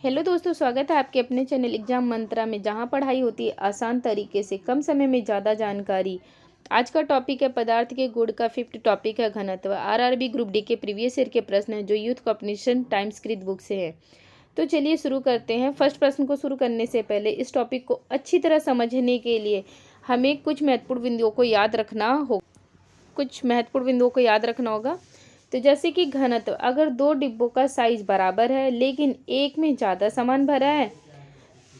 Hello दोस्तों, स्वागत है आपके अपने चैनल एग्जाम मंत्रा में, जहां पढ़ाई होती है आसान तरीके से, कम समय में ज़्यादा जानकारी। आज का टॉपिक है पदार्थ के गुण का। 5th टॉपिक है घनत्व। आरआरबी ग्रुप डी के प्रीवियस ईयर के प्रश्न हैं जो यूथ कॉम्पिटिशन टाइम्सकृत बुक से है। तो चलिए शुरू करते हैं। फर्स्ट प्रश्न को शुरू करने से पहले इस टॉपिक को अच्छी तरह समझने के लिए हमें कुछ महत्वपूर्ण बिंदुओं को याद रखना होगा। तो जैसे कि घनत्व, अगर दो डिब्बों का साइज बराबर है लेकिन एक में ज़्यादा सामान भरा है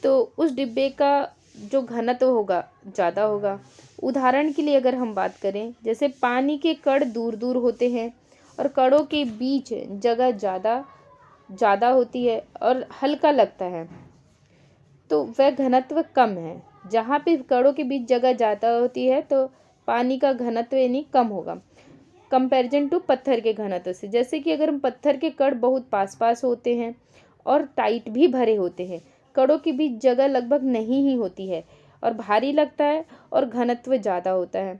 तो उस डिब्बे का जो घनत्व होगा ज़्यादा होगा। उदाहरण के लिए अगर हम बात करें, जैसे पानी के कण दूर दूर होते हैं और कणों के बीच जगह ज़्यादा होती है और हल्का लगता है, तो वह घनत्व कम है। जहाँ पे कणों के बीच जगह ज़्यादा होती है तो पानी का घनत्व यानी कम होगा कंपैरिजन टू पत्थर के घनत्व से। जैसे कि अगर हम पत्थर के कण बहुत पास पास होते हैं और टाइट भी भरे होते हैं, कणों के बीच जगह लगभग नहीं ही होती है और भारी लगता है और घनत्व ज़्यादा होता है।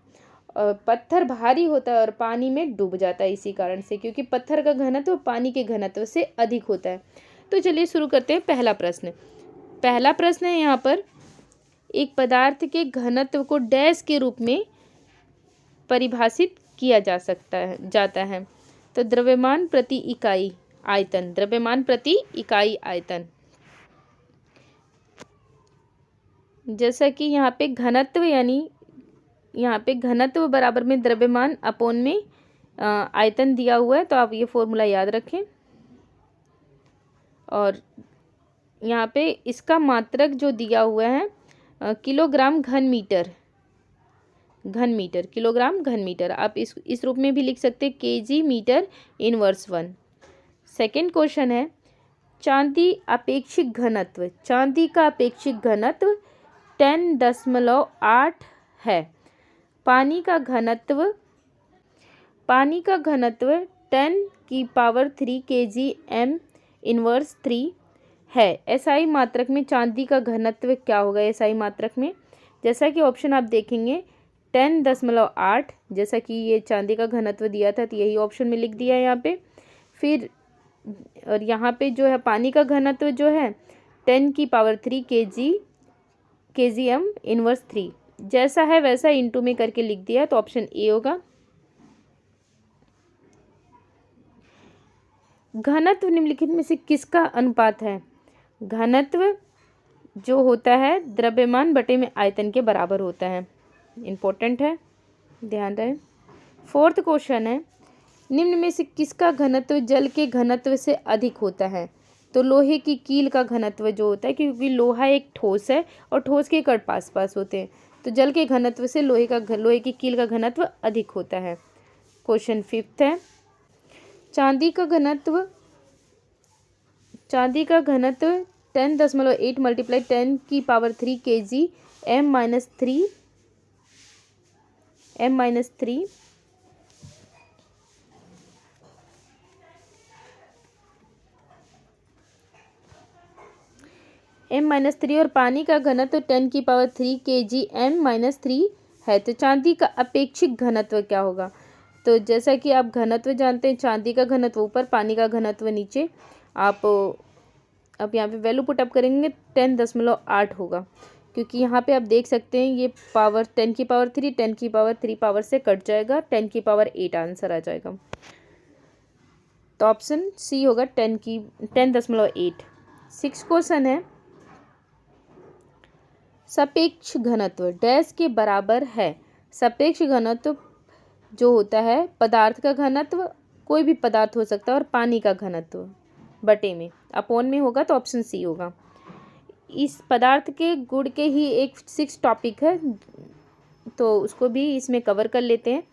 और पत्थर भारी होता है और पानी में डूब जाता है, इसी कारण से, क्योंकि पत्थर का घनत्व पानी के घनत्व से अधिक होता है। तो चलिए शुरू करते हैं। पहला प्रश्न है यहाँ पर, एक पदार्थ के घनत्व को डैश के रूप में परिभाषित किया जाता है। तो द्रव्यमान प्रति इकाई आयतन। जैसा कि यहाँ पे घनत्व बराबर में द्रव्यमान अपॉन में आयतन दिया हुआ है, तो आप ये फॉर्मूला याद रखें। और यहाँ पे इसका मात्रक जो दिया हुआ है किलोग्राम घन मीटर। आप इस रूप में भी लिख सकते हैं, KG metre inverse 1। Second question है, चांदी का अपेक्षिक घनत्व 10.8 है। पानी का घनत्व 10³ केजी m इनवर्स 3 है। एसआई मात्रक में चांदी का घनत्व क्या होगा? एसआई मात्रक में, जैसा कि ऑप्शन आप देखेंगे 10.8, जैसा कि ये चांदी का घनत्व दिया था तो यही ऑप्शन में लिख दिया है यहाँ पे। फिर और यहाँ पे जो है पानी का घनत्व जो है 10³ केजी m इनवर्स 3, जैसा है वैसा इंटू में करके लिख दिया, तो ऑप्शन ए होगा। घनत्व निम्नलिखित में से किसका अनुपात है? घनत्व जो होता है द्रव्यमान बटे में आयतन के बराबर होता है। इम्पोर्टेंट है, ध्यान रहे। फोर्थ क्वेश्चन है, निम्न में से किसका घनत्व जल के घनत्व से अधिक होता है? तो लोहे की कील का घनत्व जो होता है, क्योंकि लोहा एक ठोस है और ठोस के कण पास पास होते हैं, तो जल के घनत्व से लोहे की कील का घनत्व अधिक होता है। क्वेश्चन 5th है, चांदी का घनत्व 10.8 × 10³ केजी m माइनस 3 और पानी का घनत्व 10³ केजी m 3 है। तो चांदी का अपेक्षिक घनत्व क्या होगा? तो जैसा कि आप घनत्व जानते हैं, चांदी का घनत्व ऊपर, पानी का घनत्व नीचे। आप यहाँ पे वैल्यू पुटअप करेंगे 10.8 होगा, क्योंकि यहाँ पे आप देख सकते हैं ये पावर 10³ पावर से कट जाएगा, 10⁸ आंसर आ जाएगा। तो ऑप्शन सी होगा 10.8। 6 क्वेश्चन है, सापेक्ष घनत्व डैश के बराबर है। सापेक्ष घनत्व जो होता है पदार्थ का घनत्व, कोई भी पदार्थ हो सकता है, और पानी का घनत्व बटे में अपॉन में होगा, तो ऑप्शन सी होगा। इस पदार्थ के गुण के ही एक 6 टॉपिक है, तो उसको भी इसमें कवर कर लेते हैं।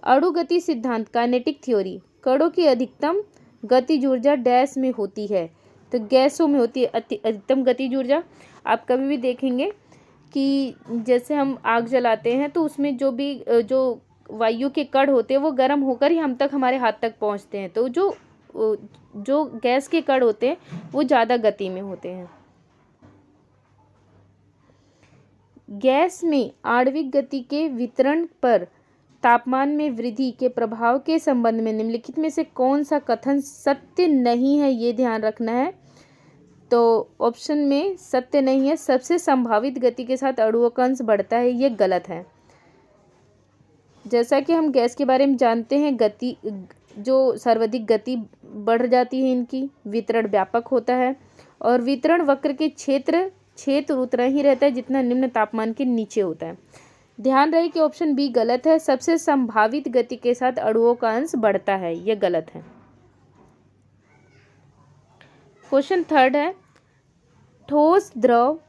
अणुगति सिद्धांत काइनेटिक थ्योरी, कणों की अधिकतम गतिज ऊर्जा डैश में होती है? तो गैसों में होती है अधिकतम गतिज ऊर्जा। आप कभी भी देखेंगे कि जैसे हम आग जलाते हैं तो उसमें जो वायु के कण होते हैं वो गर्म होकर ही हमारे हाथ तक पहुंचते हैं, तो जो गैस के कण होते हैं वो ज़्यादा गति में होते हैं। गैस में आणविक गति के वितरण पर तापमान में वृद्धि के प्रभाव के संबंध में निम्नलिखित में से कौन सा कथन सत्य नहीं है, ये ध्यान रखना है। तो ऑप्शन में सत्य नहीं है। सबसे संभावित गति के साथ अणुओं का अंश बढ़ता है, ये गलत है। जैसा कि हम गैस के बारे में जानते हैं, गति जो सर्वाधिक गति बढ़ जाती है, इनकी वितरण व्यापक होता है और वितरण वक्र के क्षेत्र उतना ही रहता है जितना निम्न तापमान के नीचे होता है। ध्यान रहे कि ऑप्शन बी गलत है। सबसे संभावित गति के साथ अणुओं का अंश बढ़ता है, यह गलत है। क्वेश्चन थर्ड है, ठोस, द्रव,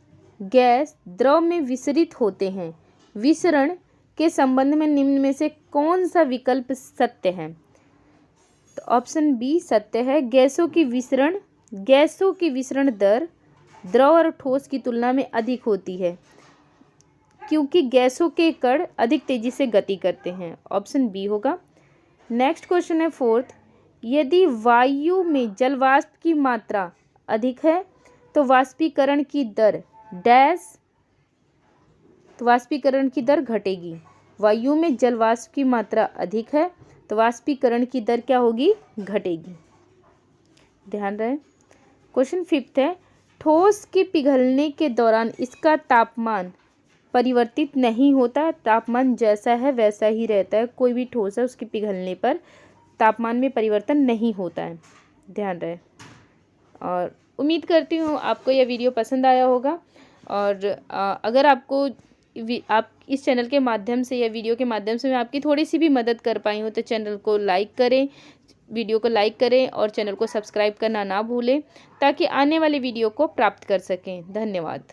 गैस, द्रव में विसरित होते हैं। विसरण के संबंध में निम्न में से कौन सा विकल्प सत्य है? तो ऑप्शन बी सत्य है। गैसों की विसरण दर द्रव और ठोस की तुलना में अधिक होती है, क्योंकि गैसों के कण अधिक तेजी से गति करते हैं। ऑप्शन बी होगा। नेक्स्ट क्वेश्चन है फोर्थ, यदि वायु में जलवाष्प की मात्रा अधिक है तो वाष्पीकरण की दर घटेगी। वायु में जलवाष्प की मात्रा अधिक है तो वाष्पीकरण की दर क्या होगी? घटेगी। ध्यान रहे। क्वेश्चन फिफ्थ है, ठोस के पिघलने के दौरान इसका तापमान परिवर्तित नहीं होता। तापमान जैसा है वैसा ही रहता है। कोई भी ठोस है उसके पिघलने पर तापमान में परिवर्तन नहीं होता है। ध्यान रहे। और उम्मीद करती हूँ आपको यह वीडियो पसंद आया होगा। और अगर आप इस चैनल के माध्यम से या वीडियो के माध्यम से मैं आपकी थोड़ी सी भी मदद कर पाई हूँ तो चैनल को लाइक करें, वीडियो को लाइक करें और चैनल को सब्सक्राइब करना ना भूलें, ताकि आने वाले वीडियो को प्राप्त कर सकें। धन्यवाद।